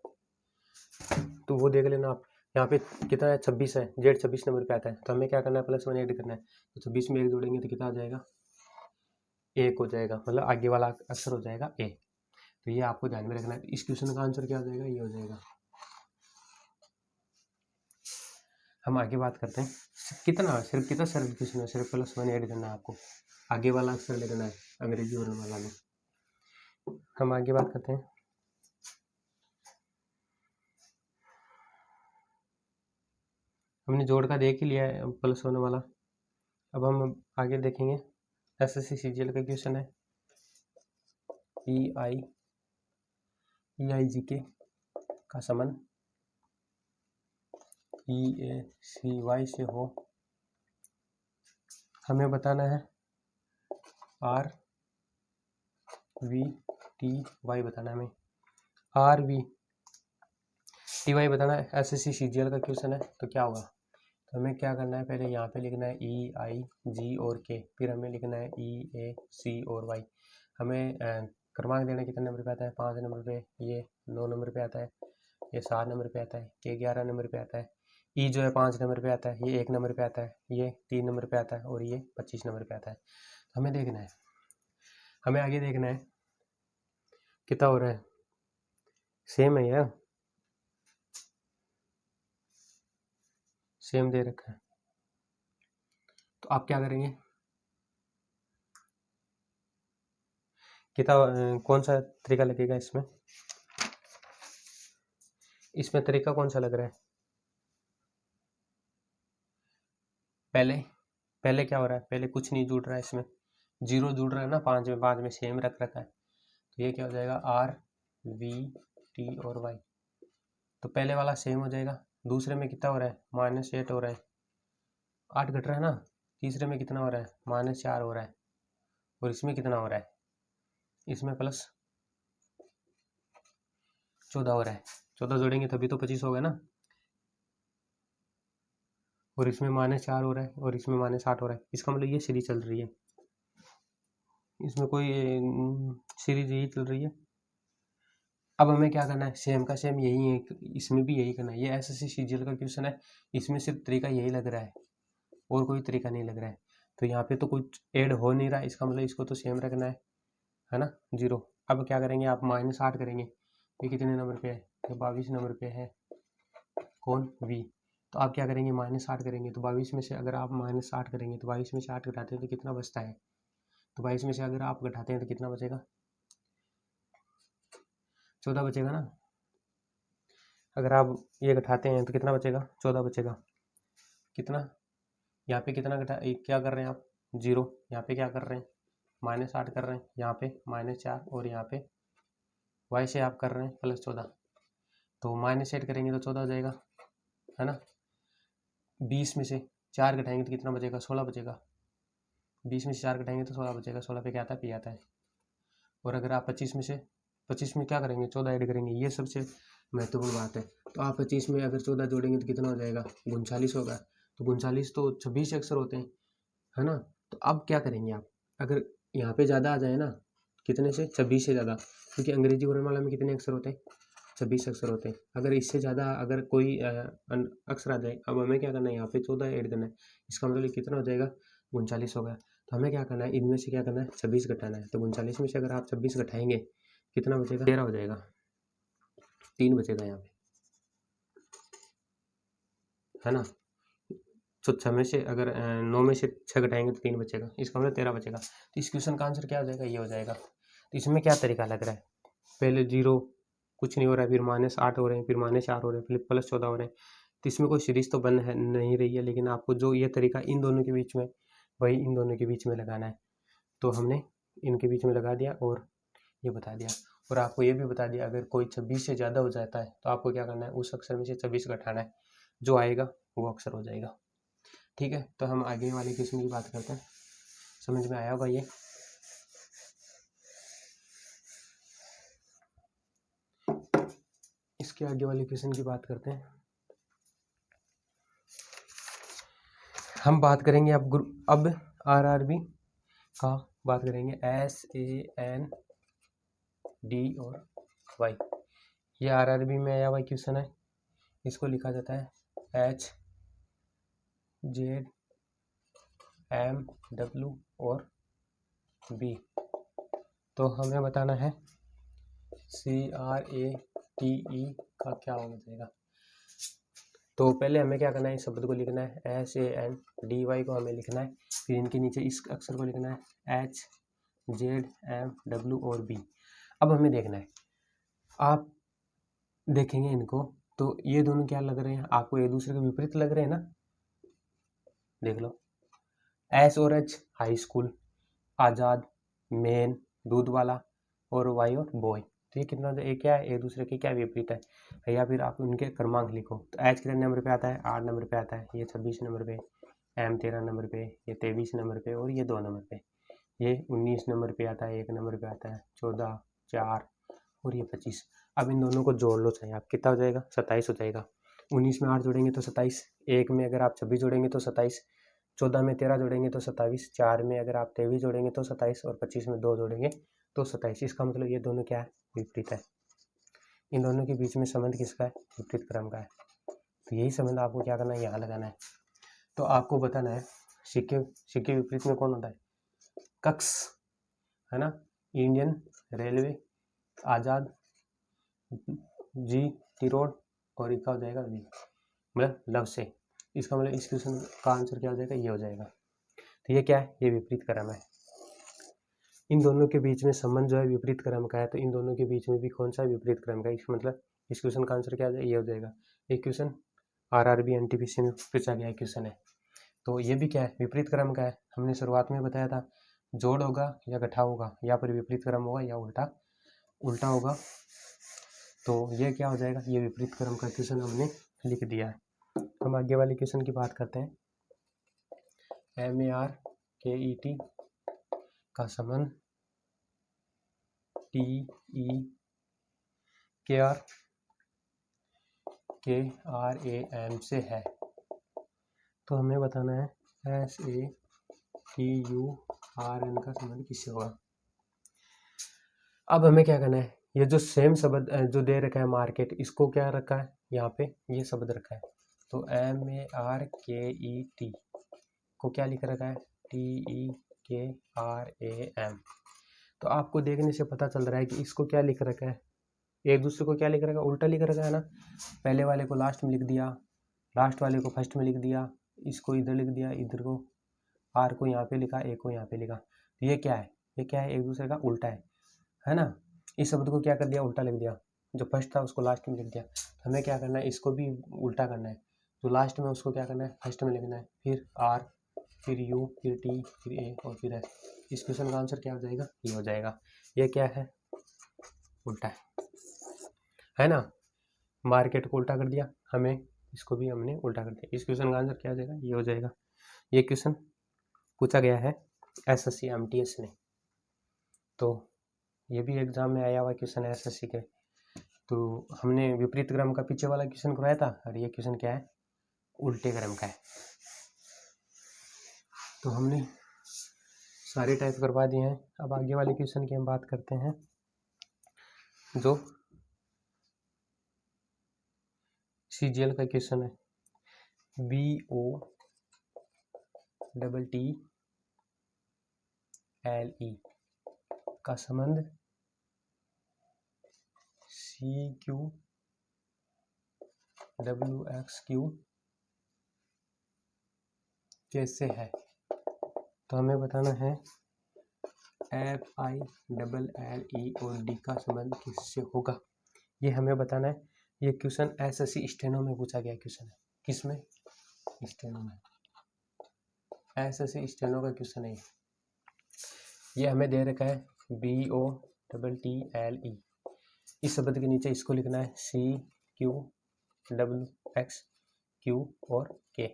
S1: तो वो देख लेना आप, यहाँ पे कितना है, 26 है, Z 26 नंबर पे आता है। तो हमें क्या करना है, +1 ऐड करना है। तो 26 में 1 जोड़ेंगे तो कितना आ जाएगा, 1 हो जाएगा, मतलब आगे वाला अक्षर हो जाएगा A। तो ये आपको ध्यान में रखना है। इस क्वेश्चन का आंसर क्या हो जाएगा, ये हो जाएगा। हम आगे बात करते हैं, सिर्फ कितना सरल क्वेश्चन है, सिर्फ +1 ऐड करना है आपको, आगे वाला अक्षर लिखना है अंग्रेजी वर्णमाला में। हम आगे बात करते हैं, हमने जोड़ का देख ही लिया है +1 वाला। अब हम आगे देखेंगे, एसएससी सीजीएल का क्वेश्चन है, EIGK का संबंध EACY से हो। हमें बताना है RVTY बताना है, हमें RVTY बताना है। एसएससी सीजीएल का क्वेश्चन है, तो क्या होगा, तो हमें क्या करना है, पहले यहाँ पे लिखना है EIG और K, फिर हमें लिखना है EAC और Y। हमें क्रमांक देना कितने नंबर पे आता है, 5 नंबर पे, ये 9 नंबर पे आता है, ये 7 नंबर पे आता है, K 11 नंबर पे आता है, E जो है 5 नंबर पे आता है, ये 1 नंबर पे आता है, ये 3 नंबर पे आता है और ये 25 नंबर पे आता है। तो हमें देखना है, हमें आगे देखना है कितना हो रहा है, सेम है यार, सेम दे रखा है। तो आप क्या करेंगे, कितना कौन सा तरीका लगेगा इसमें, इसमें तरीका कौन सा लग रहा है, पहले क्या हो रहा है, पहले कुछ नहीं जुड़ रहा है, इसमें 0 जुड़ रहा है ना, 5 में सेम रख रखा है। तो ये क्या हो जाएगा, RVT और Y। तो पहले वाला सेम हो जाएगा, दूसरे में कितना हो रहा है, -8 हो रहा है, 8 घट रहा है ना। तीसरे में कितना हो रहा है, -4 हो रहा है, और इसमें कितना हो रहा है, इसमें +14 हो रहा है। 14 जोड़ेंगे तभी तो 25 होगा ना, और इसमें -4 हो रहा है और इसमें -8 हो रहा है। इसका मतलब ये सीरीज चल रही है, इसमें कोई सीरीज यही चल रही है। अब हमें क्या करना है, सेम का सेम यही है, इसमें भी यही करना है। ये एसएससी सीजीएल का क्वेश्चन है, इसमें सिर्फ तरीका यही लग रहा है और कोई तरीका नहीं लग रहा है। तो यहाँ पे तो कुछ ऐड हो नहीं रहा है, इसका मतलब इसको तो सेम रखना है ना, 0। अब क्या करेंगे आप, -8 करेंगे, ये कितने नंबर पे है, ये 22 नंबर पे है, कौन, V। तो आप क्या करेंगे, -8 करेंगे, तो 22 में से अगर आप -8 करेंगे तो 22 में से 8 घटाते हैं तो कितना बचता है, तो 22 में से अगर आप घटाते हैं तो कितना बचेगा, 14 बचेगा ना। अगर आप ये घटाते हैं तो कितना बचेगा, 14 बचेगा। कितना, यहाँ पे कितना क्या कर रहे हैं आप, 0, यहाँ पे क्या कर रहे हैं, -8 कर रहे हैं, यहाँ पे -4 और यहाँ पे Y से आप कर रहे हैं +14। तो -8 करेंगे तो 14 हो जाएगा, है ना। 20 में से 4 घटाएंगे तो कितना बचेगा, 16 बचेगा। 20 में से 4 घटाएंगे तो 16 बचेगा, 16 पे क्या आता है, P आता है। और अगर आप 25 में क्या करेंगे, 14 ऐड करेंगे, ये सबसे महत्वपूर्ण बात है। तो आप 25 में अगर 14 जोड़ेंगे तो कितना हो जाएगा, 39 होगा। तो 39 तो 26 अक्षर होते हैं, है ना। तो अब क्या करेंगे आप, अगर यहाँ पे ज़्यादा आ जाए ना, कितने से, 26 से ज़्यादा, क्योंकि अंग्रेजी वर्णमाला में कितने अक्षर होते हैं, 26 अक्षर होते हैं। अगर इससे ज़्यादा अगर कोई अक्षर आ जाए, अब हमें क्या करना है, यहाँ पे 14 ऐड करना है, इसका मतलब कितना हो जाएगा, 39 होगा। तो हमें क्या करना है, इनमें से क्या करना है, 26 घटाना है। तो 39 में से अगर आप 26 घटाएंगे कितना बचेगा, 13 हो जाएगा, 3 बचेगा यहाँ पे, है ना। तो 6 में से अगर 9 में से 6 घटाएंगे तो 3 बचेगा, इसका मतलब 13 बचेगा। तो इस क्वेश्चन का आंसर क्या हो जाएगा, ये हो जाएगा। तो इसमें क्या तरीका लग रहा है, पहले 0 कुछ नहीं हो रहा है, फिर -8 हो रहे हैं, फिर -4 हो रहे हैं, फिर +14 हो रहे हैं। तो इसमें कोई सीरीज तो बन है नहीं रही है, लेकिन आपको जो ये तरीका इन दोनों के बीच में, वही इन दोनों के बीच में लगाना है। तो हमने इनके बीच में लगा दिया और ये बता दिया, और आपको ये भी बता दिया अगर कोई 26 से ज़्यादा हो जाता है तो आपको क्या करना है, उस अक्षर में से 26 घटाना है, जो आएगा वो अक्षर हो जाएगा। ठीक है, तो हम आगे वाले क्वेश्चन की बात करते हैं। समझ में आया होगा ये। इसके आगे वाले क्वेश्चन की बात करते हैं। हम बात करेंगे अब आरआरबी का बात करेंगे, SAND और Y। ये आरआरबी में आया हुआ क्वेश्चन है। इसको लिखा जाता है HZMW और B। तो हमें बताना है CRATE का क्या होना चाहिए। तो पहले हमें क्या करना है, इस शब्द को लिखना है, SANDY को हमें लिखना है, फिर इनके नीचे इस अक्षर को लिखना है HZMW और B। अब हमें देखना है, आप देखेंगे इनको तो ये दोनों क्या लग रहे हैं, आपको एक दूसरे के विपरीत लग रहे हैं ना। देख लो, S और H हाई स्कूल, आज़ाद मेन दूध वाला, और Y और बॉय। तो ये कितना, एक क्या है, एक दूसरे के क्या विपरीत है, या फिर आप उनके क्रमांक लिखो। तो H कितने नंबर पे आता है, 8 नंबर पे आता है, ये 26 नंबर पे, M 13 नंबर पे, ये 23 नंबर पे, और ये 2 नंबर पे, ये 19 नंबर पे आता है, 1 नंबर पे आता है, 14, 4 और ये 25। अब इन दोनों को जोड़ लो, चाहिए आप कितना हो जाएगा, 27 हो जाएगा। 19 में 8 जोड़ेंगे तो 27, 1 में अगर आप 26 जोड़ेंगे तो 27, 14 में 13 जोड़ेंगे तो 27, 4 में अगर आप 23 जोड़ेंगे तो 27, और 25 में 2 जोड़ेंगे तो 27। इसका मतलब ये दोनों क्या है, विपरीत है। इन दोनों के बीच में संबंध किसका है, विपरीत क्रम का है। तो यही संबंध आपको क्या करना है, यहाँ लगाना है। तो आपको बताना है सिक्के विपरीत में कौन होता है, कक्स, है ना। इंडियन रेलवे, आज़ाद, जी तिरोड़, और इनका हो जाएगा वी, मतलब लव से। इसका मतलब इस क्वेश्चन का आंसर क्या हो जाएगा, ये हो जाएगा। तो ये क्या है, ये विपरीत क्रम है। इन दोनों के बीच में संबंध जो है विपरीत क्रम का है, तो इन दोनों के बीच में भी कौन सा विपरीत क्रम का है, इसका मतलब इस क्वेश्चन का आंसर क्या हो जाएगा, ये हो जाएगा। एक क्वेश्चन आरआरबी एनटीपीसी में पूछा गया क्वेश्चन है, तो ये भी क्या है, विपरीत क्रम का है। हमने शुरुआत में बताया था, जोड़ होगा या घटाव होगा, या फिर विपरीत क्रम होगा या उल्टा होगा। तो ये क्या हो जाएगा, ये विपरीत क्रम का क्वेश्चन हमने लिख दिया है। हम आगे वाले क्वेश्चन की बात करते हैं। MARKET का संबंध TEKRAM से है। तो हमें बताना है SATURN का संबंध किससे होगा। अब हमें क्या करना है, ये जो सेम शब्द जो दे रखा है मार्केट, इसको क्या रखा है, यहाँ पे ये शब्द रखा है। तो MARKET को क्या लिख रखा है, TEKRAM। तो आपको देखने से पता चल रहा है कि इसको क्या लिख रखा है, एक दूसरे को क्या लिख रखा है, उल्टा लिख रखा है ना। पहले वाले को लास्ट में लिख दिया, लास्ट वाले को फर्स्ट में लिख दिया, इसको इधर लिख दिया, इधर को आर को यहाँ पे लिखा, ए को यहाँ पे लिखा। तो ये क्या है, ये क्या है, एक दूसरे का उल्टा है ना। इस शब्द को क्या कर दिया, उल्टा लिख दिया, जो फर्स्ट था उसको लास्ट में लिख दिया। तो हमें क्या करना है, इसको भी उल्टा करना है, जो लास्ट में उसको क्या करना है, फर्स्ट में लिखना है, फिर आर, फिर यू, फिर टी, फिर ए और फिर एस। इस क्वेश्चन का आंसर क्या हो जाएगा, ये हो जाएगा। ये क्या है, उल्टा है ना। मार्केट को उल्टा कर दिया, हमें इसको भी हमने उल्टा कर दिया। इस क्वेश्चन का आंसर क्या हो जाएगा, ये हो जाएगा। ये क्वेश्चन पूछा गया है SSC MTS में, तो ये भी एग्जाम में आया हुआ क्वेश्चन है SSC के। तो हमने विपरीत क्रम का पीछे वाला क्वेश्चन करवाया था और ये क्वेश्चन क्या है, उल्टे क्रम का है। तो हमने सारे टाइप करवा दिए हैं। अब आगे वाले क्वेश्चन की हम बात करते हैं, जो सीजीएल का क्वेश्चन है। BOTTLE का संबंध CQWXQ कैसे है। तो हमें बताना है FILLE और D का संबंध किससे होगा, ये हमें बताना है। ये क्वेश्चन एसएससी स्टेनो में पूछा गया क्वेश्चन है। किसमें? स्टेनो में। एसएससी स्टेनो का क्वेश्चन है ये हमें दे रखा है BOTTLE। इस शब्द के नीचे इसको लिखना है CQWXQ और K।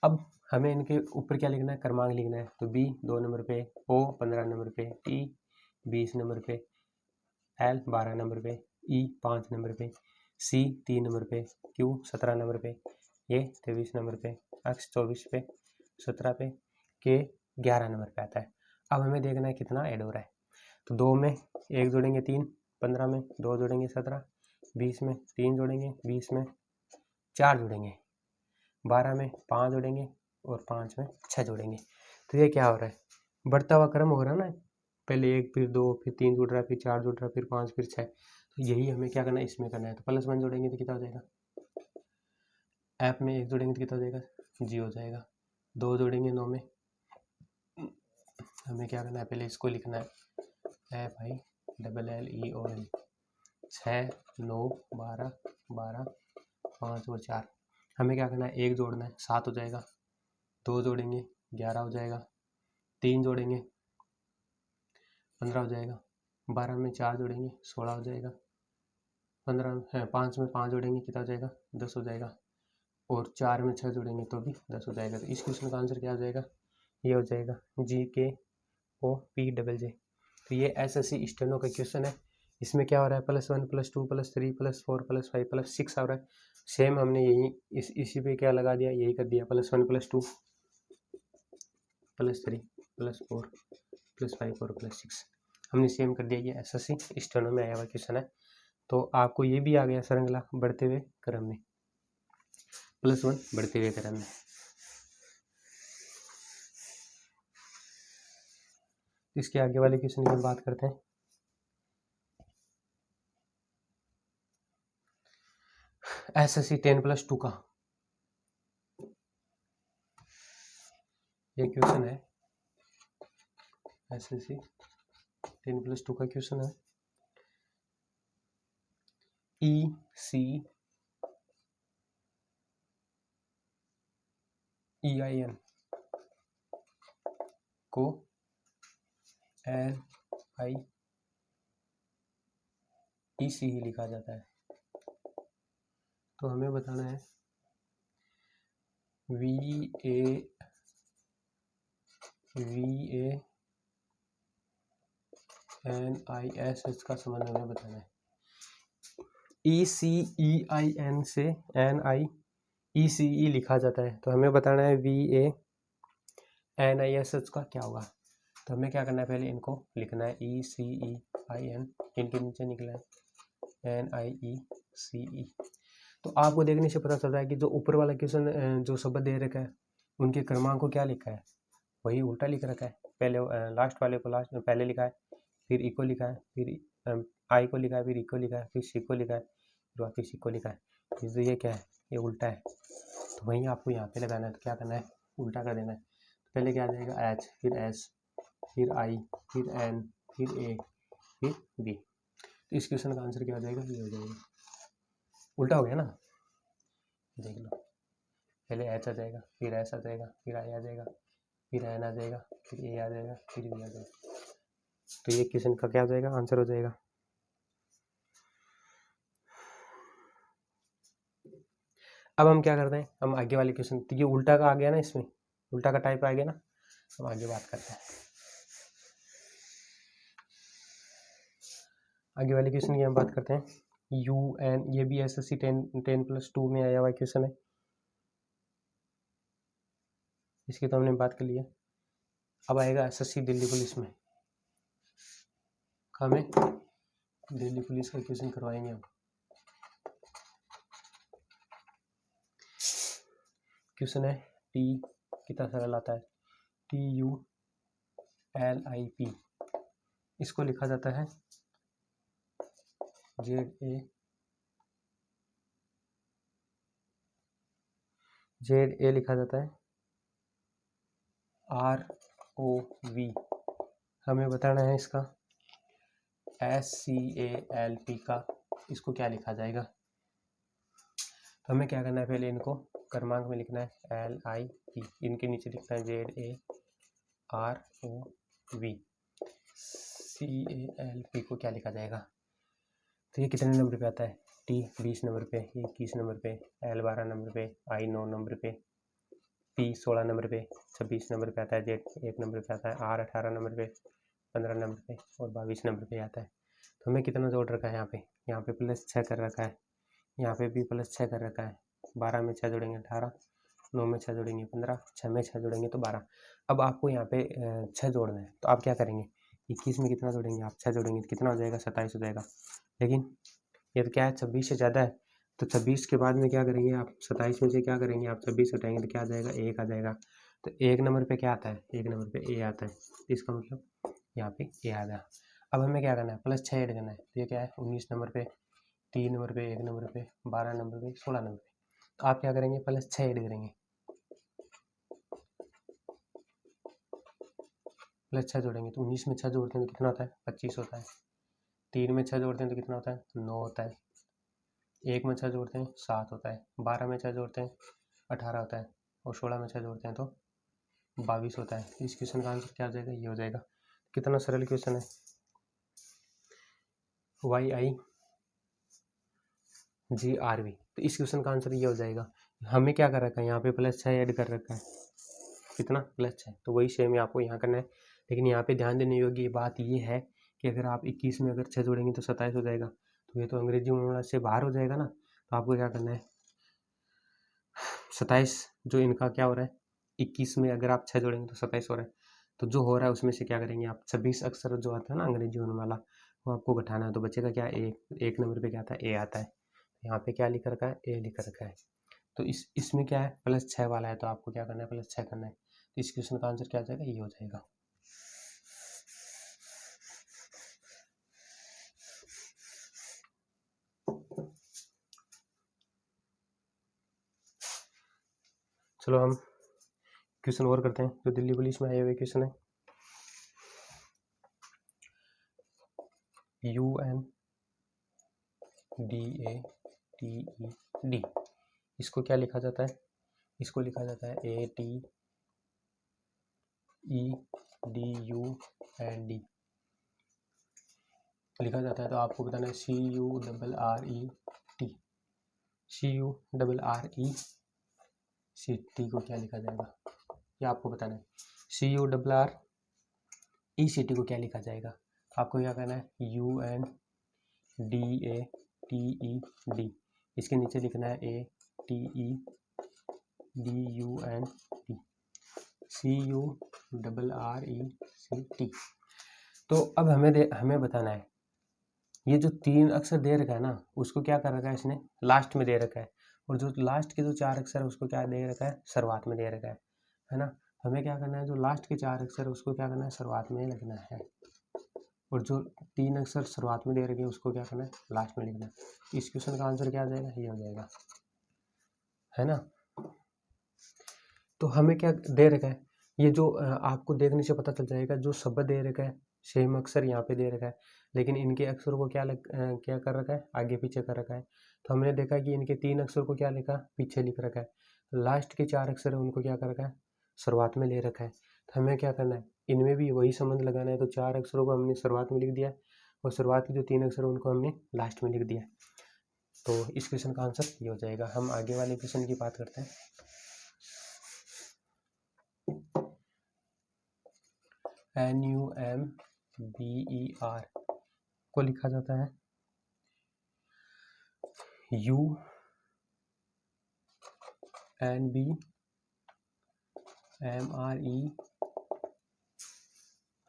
S1: अब हमें इनके ऊपर क्या लिखना है, क्रमांक लिखना है। तो B 2 नंबर पे, O 15 नंबर पे, T 20 नंबर पे, L 12 नंबर पे, E 5 नंबर पे, C 3 नंबर पे, Q 17 नंबर पे, A 23 नंबर पे, X 24 पे, 17 पे, K 11 नंबर पे आता है। अब हमें देखना है कितना ऐड हो रहा है। तो 2 में 1 जोड़ेंगे 3, 15 में 2 जोड़ेंगे 17, 20 में 3 जोड़ेंगे, 20 में 4 जोड़ेंगे, 12 में 5 जोड़ेंगे और 5 में 6 जोड़ेंगे। तो ये क्या हो रहा है, बढ़ता हुआ क्रम हो रहा है ना, पहले 1 फिर 2 फिर 3 जुड़ रहा है, फिर 4 जुड़ रहा है, फिर 5 फिर 6। तो यही हमें क्या करना है, इसमें करना है। तो +1 जोड़ेंगे तो कितना हो जाएगा, ऐप में 1 जोड़ेंगे तो कितना हो जाएगा, जी हो जाएगा। 2 जोड़ेंगे 9 में, हमें क्या करना है, पहले इसको लिखना है FILLEON 6 9 12 12 5 और 4। हमें क्या करना है, 1 जोड़ना है 7 हो जाएगा, 2 जोड़ेंगे 11 हो जाएगा, 3 जोड़ेंगे 15 हो जाएगा, 12 में 4 जोड़ेंगे 16 हो जाएगा, 5 में 5 जोड़ेंगे कितना हो जाएगा, 10 हो जाएगा, और 4 में 6 जोड़ेंगे तो भी 10 हो जाएगा। तो इस क्वेश्चन का आंसर क्या हो जाएगा, ये हो जाएगा GKOPJJ। तो ये एसएससी स्टेनो का क्वेश्चन है। इसमें क्या हो रहा है, +1 +2 +3 +4 +5 +6 आ रहा है। सेम हमने यही इसी पे क्या लगा दिया, यही कर दिया, +1 +2 +3 +4 +5 और +6 हमने सेम कर दिया। ये एसएससी स्टेनो में आया हुआ क्वेश्चन है। तो आपको ये भी आ गया श्रृंखला बढ़ते हुए क्रम में, +1 बढ़ते हुए क्रम में। इसके आगे वाले क्वेश्चन की बात करते हैं। एसएससी 10+2 का ये क्वेश्चन है। एसएससी 10+2 का क्वेश्चन है। ECEIN को NIEC ही लिखा जाता है। तो हमें बताना है VANISH का संबंध हमें बताना है। ECEIN से NIECE लिखा जाता है। तो हमें बताना है VANISH का क्या होगा। तो हमें क्या करना है, पहले इनको लिखना है ECEIN, इनके नीचे निकला है NIECE। तो आपको देखने से पता चल रहा है कि जो ऊपर वाला क्वेश्चन जो शब्द दे रखा है उनके क्रमांक को क्या लिखा है, वही उल्टा लिख रखा है। पहले लास्ट वाले को लास्ट में पहले लिखा है, फिर इको लिखा है, फिर आई को लिखा है, फिर इको लिखा है, फिर सी को लिखा है, फिर वापिस इको लिखा है। तो ये क्या है, ये उल्टा है। तो वहीं आपको यहाँ पे लगाना है। तो क्या करना है, उल्टा कर देना है। तो पहले क्या आ जाएगा, H फिर S फिर I फिर N फिर A फिर B। तो इस क्वेश्चन का आंसर क्या हो जाएगा, ये हो जाएगा। उल्टा हो गया ना, देख लो। पहले H आ जाएगा, फिर S आ जाएगा, फिर I आ जाएगा, फिर N आ जाएगा, फिर A आ जाएगा, फिर B आ जाएगा। तो ये क्वेश्चन का क्या हो जाएगा, आंसर हो जाएगा। अब हम क्या करते हैं, हम आगे वाले क्वेश्चन, तो ये उल्टा का आ गया ना, इसमें उल्टा का टाइप आ गया ना। हम आगे बात करते हैं। आगे वाले क्वेश्चन की हम बात करते हैं। UN, ये भी SSC 10+2 में आया हुआ क्वेश्चन है, इसकी तो हमने बात कर ली है। अब आएगा SSC दिल्ली पुलिस में, हमें दिल्ली पुलिस का क्वेश्चन करवाएंगे हम। क्वेश्चन है T, कितना सरल आता है, TULIP, इसको लिखा जाता है ZA लिखा जाता है ROV। हमें बताना है इसका SCALP का इसको क्या लिखा जाएगा। तो हमें क्या करना है, पहले इनको क्रमांक में लिखना है LIP, इनके नीचे लिखना है ZAROV। CALP को क्या लिखा जाएगा, तो ये कितने नंबर पे आता है, T 20 नंबर पे, 21 नंबर पे, L 12 नंबर पे, I 9 नंबर पे, P 16 नंबर पे, 26 नंबर पे आता है, Z 1 नंबर पे आता है, R 18 नंबर पे, 15 नंबर पे और 22 नंबर पे आता है। तो हमें कितना जोड़ रखा है, यहाँ पे +6 कर रखा है, यहाँ पे भी +6 कर रखा है। 12 में 6 जोड़ेंगे 18, 9 में 6 जोड़ेंगे 15, 6 में 6 जोड़ेंगे तो 12। अब आपको यहाँ पे 6 जोड़ना है, तो आप क्या करेंगे, 21 में कितना जोड़ेंगे आप, 6 जोड़ेंगे तो कितना हो जाएगा, 27 हो जाएगा। लेकिन ये तो क्या है, 26 से ज़्यादा है, तो 26 के बाद में क्या करेंगे आप, 27 में से क्या करेंगे आप, 26 हटाएंगे तो क्या आ जाएगा, 1 आ जाएगा। तो 1 नंबर पे क्या आता है, 1 नंबर पे A आता है, इसका मतलब यहाँ पे A आ गया। अब हमें क्या करना है, +6 ऐड करना है, तो ये क्या है, 19 नंबर पे, 3 नंबर पे, 1 नंबर पे, 12 नंबर पे, 16 नंबर पे। तो आप क्या करेंगे, +6 ऐड करेंगे, +6 जोड़ेंगे तो 19 में 6 जोड़ते हैं तो कितना होता है, 25 होता है। 3 में 6 जोड़ते हैं तो कितना होता है, 9 होता है। 1 में 6 जोड़ते हैं 7 होता है। 12 में 6 जोड़ते हैं 18 होता है और 16 में 6 जोड़ते हैं तो 22 होता है। इस क्वेश्चन का आंसर क्या हो जाएगा, ये हो जाएगा। कितना सरल क्वेश्चन है, YIGRV। तो इस क्वेश्चन का आंसर ये हो जाएगा। हमें क्या कर रखा है, यहाँ पे +6 ऐड कर रखा है, कितना, +6, तो वही सेम ही आपको यहाँ करना है। लेकिन यहाँ पे ध्यान देने योग्य बात ये है कि अगर आप 21 में अगर 6 जोड़ेंगे तो 27 हो जाएगा, तो ये तो अंग्रेजी वर्णमाला से बाहर हो जाएगा ना। तो आपको क्या करना है, 27 जो इनका क्या हो रहा है, 21 में अगर आप 6 जोड़ेंगे तो 27 हो रहा है, तो जो हो रहा है उसमें से क्या करेंगे आप, 26 अक्षर जो आता है ना अंग्रेजी वर्णमाला, वो आपको घटाना है। तो बचेगा क्या, एक नंबर पे क्या आता है, A आता है। यहाँ पे क्या लिख रखा है, A लिख रखा है। तो इसमें क्या है, +6 वाला है, तो आपको क्या करना है, +6 करना है। तो इस क्वेश्चन का आंसर क्या हो जाएगा, ये हो जाएगा। चलो हम क्वेश्चन और करते हैं, जो दिल्ली पुलिस में आए हुए क्वेश्चन है। UNDATED, इसको क्या लिखा जाता है, इसको लिखा जाता है ATEDUND लिखा जाता है। तो आपको बताना है CURRECT को क्या लिखा जाएगा, ये आपको बताना है। CURRECT को क्या लिखा जाएगा, आपको क्या करना है, UNDATED, इसके नीचे लिखना है ATEDUND, CURRECT। तो अब हमें बताना है, ये जो 3 अक्षर दे रखा है ना, उसको क्या कर रखा है इसने, लास्ट में दे रखा है। और जो लास्ट के जो 4 अक्षर है उसको क्या दे रखा है, शुरुआत में दे रखा है ना। हमें क्या करना है, जो लास्ट के 4 अक्षर है उसको क्या करना है, शुरुआत में लिखना है। और जो 3 अक्षर शुरुआत में दे रखे हैं उसको क्या करना है, लास्ट में लिखना है। इस क्वेश्चन का आंसर क्या आ जाएगा, ये हो जाएगा, है ना। तो हमें क्या दे रखा है, ये जो आपको देखने से पता चल जाएगा, जो शब्द दे रखा है सेम अक्षर यहाँ पे दे रखा है, लेकिन इनके अक्षर को क्या कर रखा है, आगे पीछे कर रखा है। तो हमने देखा कि इनके 3 अक्षर को क्या लिखा, पीछे लिख रखा है। लास्ट के 4 अक्षर है उनको क्या कर रखा है, शुरुआत में ले रखा है। तो हमें क्या करना है, इनमें भी वही संबंध लगाना है। तो 4 अक्षरों को हमने शुरुआत में लिख दिया और शुरुआत के जो 3 अक्षर है उनको हमने लास्ट में लिख दिया। तो इस क्वेश्चन का आंसर ये हो जाएगा। हम आगे वाले क्वेश्चन की बात करते हैं। NUMBER को लिखा जाता है U N B M R E,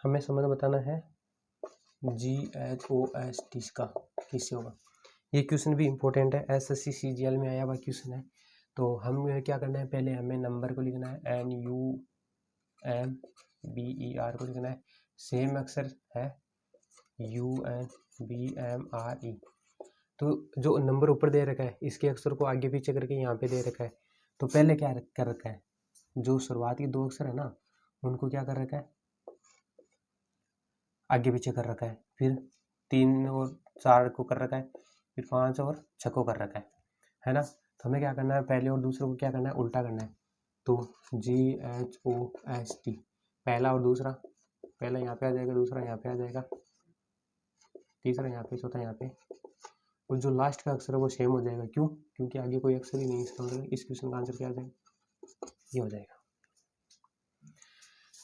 S1: हमें संबंध बताना है G H O S T का किससे होगा। ये क्वेश्चन भी इम्पोर्टेंट है, SSC CGL में आया हुआ क्वेश्चन है। तो हमें क्या करना है, पहले हमें नंबर को लिखना है NUMBER को लिखना है, सेम अक्षर है UNBMRE। तो जो नंबर ऊपर दे रखा है इसके अक्षर को आगे पीछे करके यहाँ पे दे रखा है। तो पहले क्या कर रखा है, जो शुरुआती दो अक्षर है ना उनको क्या कर रखा है, आगे पीछे कर रखा है, फिर 3 और 4 को कर रखा है, फिर 5 और 6 को कर रखा है ना। तो हमें क्या करना है, पहले और दूसरे को क्या करना है, उल्टा करना है। तो GHOST, पहला और दूसरा, पहला यहाँ पे आ जाएगा, दूसरा यहाँ पे आ जाएगा, तीसरा यहाँ पे, चौथा यहाँ पे, और जो लास्ट का अक्षर है वो सेम हो जाएगा। क्यों? क्योंकि आगे कोई अक्षर ही नहीं, इसका मतलब इस क्वेश्चन का आंसर क्या आ जाएगा, ये हो जाएगा।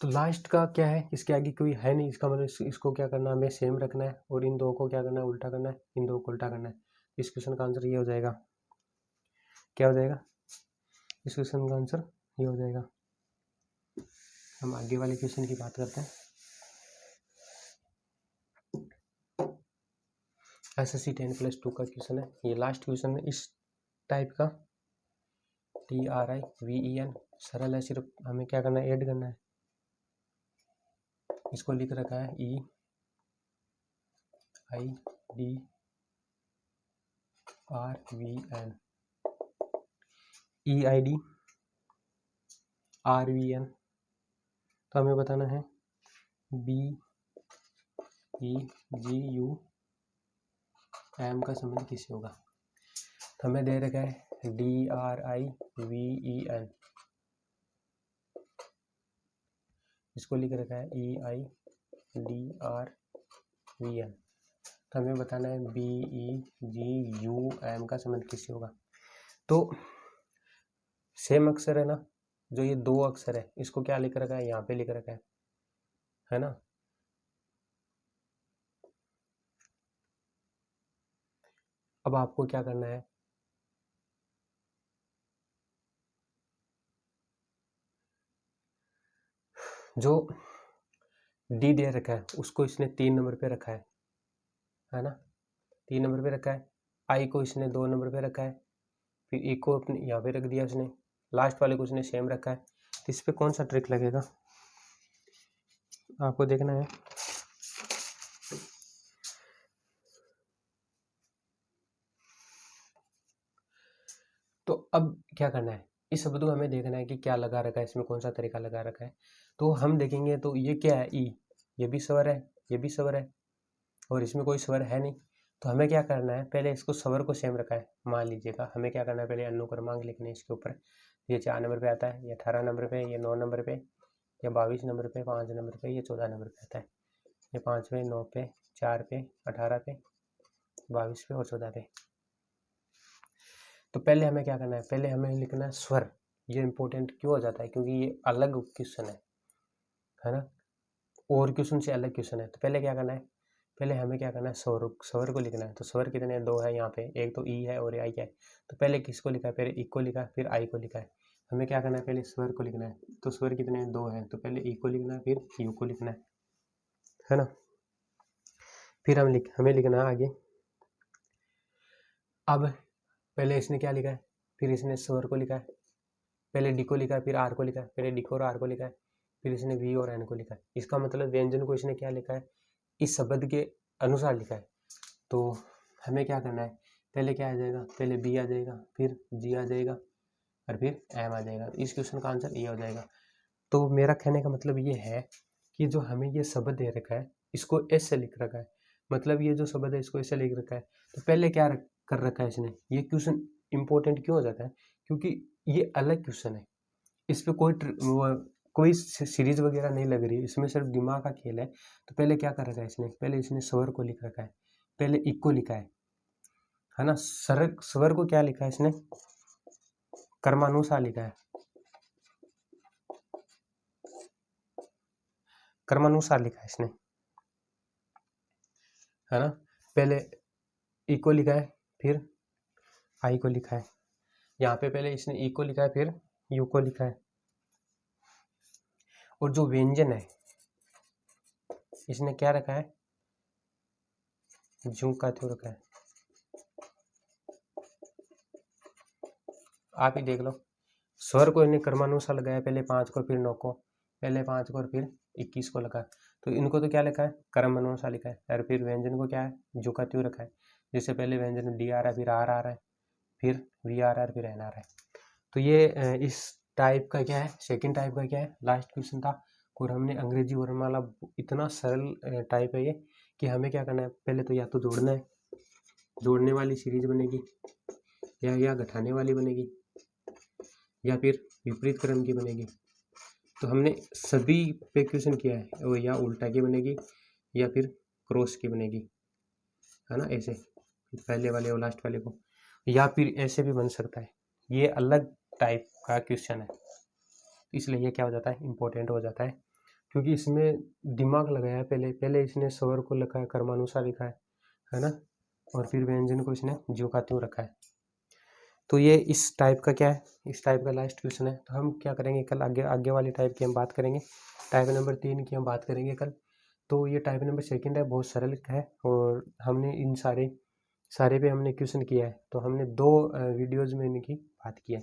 S1: तो लास्ट का क्या है, इसके आगे कोई है नहीं, इसका मतलब इसको क्या करना है, हमें सेम रखना है, और इन दो को क्या करना है, उल्टा करना है, इन दो को उल्टा करना है। इस क्वेश्चन का आंसर ये हो जाएगा, क्या हो जाएगा, इस क्वेश्चन का आंसर ये हो जाएगा। हम आगे वाले क्वेश्चन की बात करते हैं। SSC 10+2 का क्वेश्चन है, ये लास्ट क्वेश्चन है इस टाइप का। TRIVEN सरल है, सिर्फ हमें क्या करना है, ऐड करना है। इसको लिख रखा है EIDRVN, EIDRVN। तो हमें बताना है BEGUM का संबंध किससे होगा। तो हमें दे रखा है DRIVEN, इसको लिख रखा है EIDRVN। तो हमें बताना है BEGUM का संबंध किससे होगा। तो सेम अक्षर है ना, जो ये दो अक्षर है इसको क्या लिख रखा है, यहाँ पे लिख रखा है ना। अब आपको क्या करना है, जो डी दे रखा है उसको इसने 3 नंबर पे रखा है ना, 3 नंबर पे रखा है। आई को इसने 2 नंबर पे रखा है, फिर ए को अपने यहाँ पे रख दिया उसने, लास्ट वाले को उसने सेम रखा है। तो इस पे कौन सा ट्रिक लगेगा आपको देखना है। तो अब क्या करना है, इस शब्द को हमें देखना है कि क्या लगा रखा है, इसमें कौन सा तरीका लगा रखा है। तो हम देखेंगे तो ये क्या है, ई, ये भी स्वर है, ये भी स्वर है, और इसमें कोई स्वर है नहीं। तो हमें क्या करना है, पहले इसको स्वर को सेम रखा है, मान लीजिएगा हमें क्या करना है, पहले अनुक्रमांक लिखने इसके ऊपर। ये 4 नंबर पे आता है, ये 18 नंबर पे, ये 9 नंबर पे, ये 22 नंबर पे, 5 नंबर पे, ये 14 नंबर पे आता है, ये 5 पे, 9 पे, 4 पे, 18 पे, 22 पे और 14 पे। तो पहले हमें क्या करना है, पहले हमें लिखना है स्वर। ये इंपॉर्टेंट क्यों हो जाता है, क्योंकि ये अलग क्वेश्चन है ना, और क्वेश्चन से अलग क्वेश्चन है। तो पहले क्या करना है, पहले हमें क्या करना है, स्वर को लिखना है। तो स्वर कितने, 2 है यहाँ पे, एक तो ई है और आई है। तो पहले किसको लिखा है, पहले ई को लिखा है, फिर आई को लिखा है। हमें क्या करना है, पहले स्वर को लिखना है। तो स्वर कितने हैं, 2 है, तो पहले ई को लिखना है, फिर यू को लिखना है ना। फिर हमें लिखना है आगे। अब पहले इसने क्या लिखा है, फिर इसने स्वर को लिखा है, पहले डी को लिखा है, फिर आर को लिखा है, पहले डी को और आर को लिखा है, फिर इसने वी और एन को लिखा है। इसका मतलब व्यंजन को इसने क्या लिखा है, इस शब्द के अनुसार लिखा है। तो हमें क्या करना है, पहले क्या आ जाएगा, पहले बी आ जाएगा, फिर जी आ जाएगा, और फिर एम आ जाएगा। तो इस क्वेश्चन का आंसर ये हो जाएगा। तो मेरा कहने का मतलब ये है कि जो हमें ये शब्द दे रखा है इसको ऐसे लिख रखा है, मतलब ये जो शब्द है इसको ऐसे लिख रखा है। तो पहले क्या कर रखा है इसने, ये क्वेश्चन इंपॉर्टेंट क्यों हो जाता है, क्योंकि ये अलग क्वेश्चन है, इस पे कोई सीरीज वगैरह नहीं लग रही है, इसमें सिर्फ दिमाग का खेल है। तो पहले क्या कर रखा है इसने, पहले इसने स्वर को लिख रखा है, पहले इको लिखा है ना। स्वर को क्या लिखा है इसने, कर्मानुसार लिखा है, कर्मानुसार लिखा है इसने, है ना। पहले इको लिखा है, फिर आई को लिखा है, यहाँ पे पहले इसने ई को लिखा है, फिर यू को लिखा है। और जो व्यंजन है इसने क्या रखा है, जू का त्यों रखा है। आप ही देख लो, स्वर को इन्हें क्रमानुसार लगाया, पहले 5 को फिर 9 को, पहले 5 को और फिर 21 को लगा। तो इनको तो क्या लिखा है, क्रम अनुसार लिखा है। और फिर व्यंजन को क्या है, जू का त्यों रखा है। जैसे पहले व्यंजन में डी आ रहा है, फिर आर आ रहा है, फिर वी आ रहा है, फिर एन आ रहा है। तो ये इस टाइप का क्या है, सेकंड टाइप का क्या है, लास्ट क्वेश्चन था। और हमने अंग्रेजी वर्णमाला, इतना सरल टाइप है ये कि हमें क्या करना है, पहले तो या तो जोड़ना है, जोड़ने वाली सीरीज बनेगी, या घटाने वाली बनेगी, या फिर विपरीत क्रम की बनेगी। तो हमने सभी पे क्वेश्चन किया है, वो या उल्टा की बनेगी या फिर क्रॉस की बनेगी, है ना, ऐसे पहले वाले और लास्ट वाले को, या फिर ऐसे भी बन सकता है। ये अलग टाइप का क्वेश्चन है, इसलिए ये क्या हो जाता है, इम्पोर्टेंट हो जाता है, क्योंकि इसमें दिमाग लगाया है। पहले पहले इसने स्वर को लिखा है, क्रमानुसार लिखा है ना, और फिर व्यंजन को इसने ज्यों का त्यों रखा है। तो ये इस टाइप का क्या है, इस टाइप का लास्ट क्वेश्चन है। तो हम क्या करेंगे कल, आगे आगे वाली टाइप की हम बात करेंगे, टाइप नंबर 3 की हम बात करेंगे कल। तो ये टाइप नंबर सेकंड है, बहुत सरल है, और हमने इन सारे पे हमने क्वेश्चन किया है। तो हमने 2 वीडियोज़ में इनकी बात की है।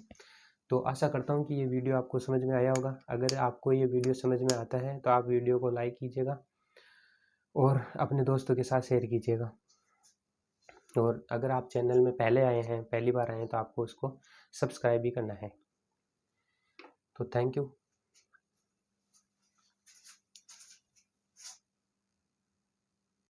S1: तो आशा करता हूँ कि ये वीडियो आपको समझ में आया होगा। अगर आपको ये वीडियो समझ में आता है तो आप वीडियो को लाइक कीजिएगा और अपने दोस्तों के साथ शेयर कीजिएगा। और अगर आप चैनल में पहले आए हैं, पहली बार आए हैं, तो आपको उसको सब्सक्राइब भी करना है। तो थैंक यू।